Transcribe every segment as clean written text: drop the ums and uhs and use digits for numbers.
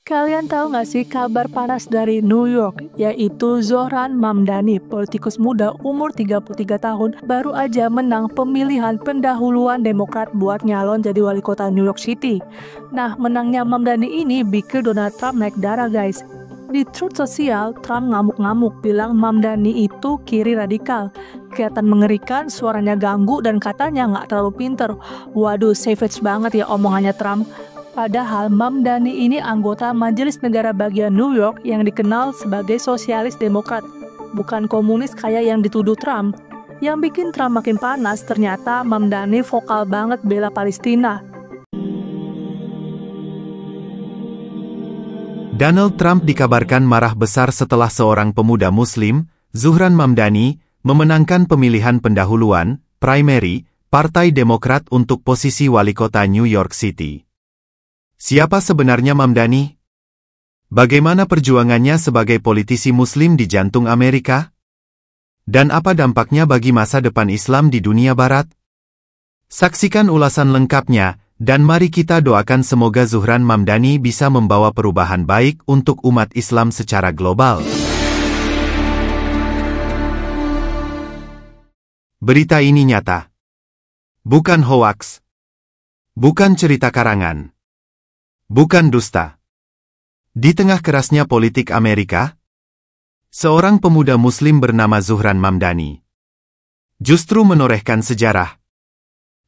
Kalian tahu nggak sih kabar panas dari New York, yaitu Zohran Mamdani, politikus muda umur 33 tahun, baru aja menang pemilihan pendahuluan Demokrat buat nyalon jadi wali kota New York City. Nah, menangnya Mamdani ini bikin Donald Trump naik darah, guys. Di Truth Social, Trump ngamuk-ngamuk bilang Mamdani itu kiri radikal. Kelihatan mengerikan, suaranya ganggu, dan katanya nggak terlalu pinter. Waduh, savage banget ya omongannya Trump. Padahal Mamdani ini anggota Majelis Negara Bagian New York yang dikenal sebagai sosialis demokrat, bukan komunis kayak yang dituduh Trump. Yang bikin Trump makin panas, ternyata Mamdani vokal banget bela Palestina. Donald Trump dikabarkan marah besar setelah seorang pemuda Muslim, Zohran Mamdani, memenangkan pemilihan pendahuluan, primary, Partai Demokrat untuk posisi wali kota New York City. Siapa sebenarnya Mamdani? Bagaimana perjuangannya sebagai politisi Muslim di jantung Amerika? Dan apa dampaknya bagi masa depan Islam di dunia Barat? Saksikan ulasan lengkapnya, dan mari kita doakan semoga Zohran Mamdani bisa membawa perubahan baik untuk umat Islam secara global. Berita ini nyata. Bukan hoaks. Bukan cerita karangan. Bukan dusta. Di tengah kerasnya politik Amerika, seorang pemuda Muslim bernama Zohran Mamdani justru menorehkan sejarah.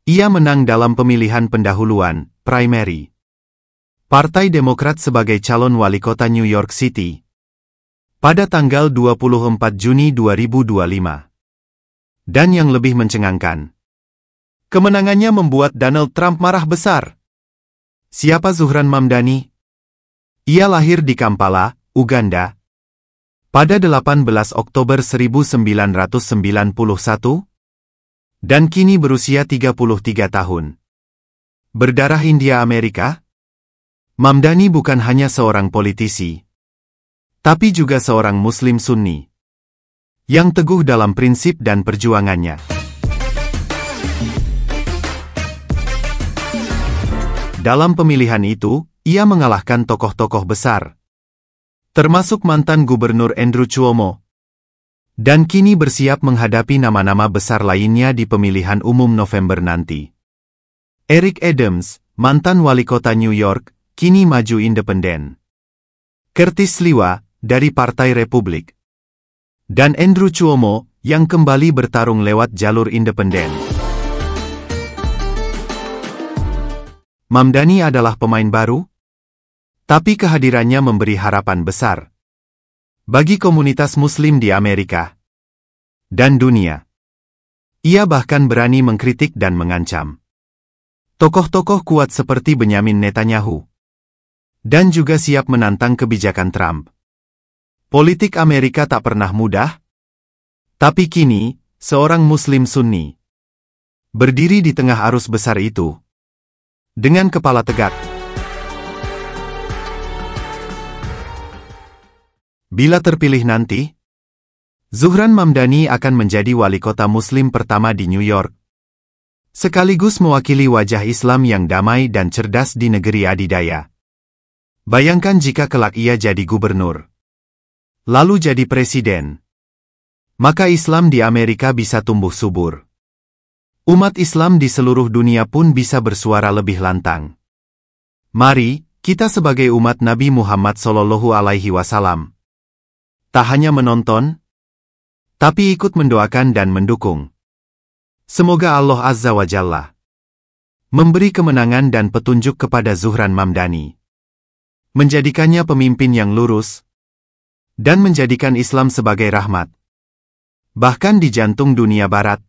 Ia menang dalam pemilihan pendahuluan, primary, Partai Demokrat sebagai calon wali kota New York City pada tanggal 24 Juni 2025. Dan yang lebih mencengangkan, kemenangannya membuat Donald Trump marah besar. Siapa Zohran Mamdani? Ia lahir di Kampala, Uganda, pada 18 Oktober 1991, dan kini berusia 33 tahun. Berdarah India Amerika, Mamdani bukan hanya seorang politisi, tapi juga seorang Muslim Sunni, yang teguh dalam prinsip dan perjuangannya. Dalam pemilihan itu, ia mengalahkan tokoh-tokoh besar, termasuk mantan Gubernur Andrew Cuomo, dan kini bersiap menghadapi nama-nama besar lainnya di pemilihan umum November nanti. Eric Adams, mantan wali kota New York, kini maju independen. Curtis Sliwa, dari Partai Republik. Dan Andrew Cuomo, yang kembali bertarung lewat jalur independen. Mamdani adalah pemain baru, tapi kehadirannya memberi harapan besar bagi komunitas Muslim di Amerika dan dunia. Ia bahkan berani mengkritik dan mengancam tokoh-tokoh kuat seperti Benyamin Netanyahu, dan juga siap menantang kebijakan Trump. Politik Amerika tak pernah mudah, tapi kini, seorang Muslim Sunni berdiri di tengah arus besar itu dengan kepala tegak. Bila terpilih nanti, Zohran Mamdani akan menjadi wali kota Muslim pertama di New York, sekaligus mewakili wajah Islam yang damai dan cerdas di negeri adidaya. Bayangkan jika kelak ia jadi gubernur, lalu jadi presiden, maka Islam di Amerika bisa tumbuh subur. Umat Islam di seluruh dunia pun bisa bersuara lebih lantang. Mari, kita sebagai umat Nabi Muhammad SAW, tak hanya menonton, tapi ikut mendoakan dan mendukung. Semoga Allah Azza wa Jalla memberi kemenangan dan petunjuk kepada Zohran Mamdani, menjadikannya pemimpin yang lurus, dan menjadikan Islam sebagai rahmat, bahkan di jantung dunia Barat.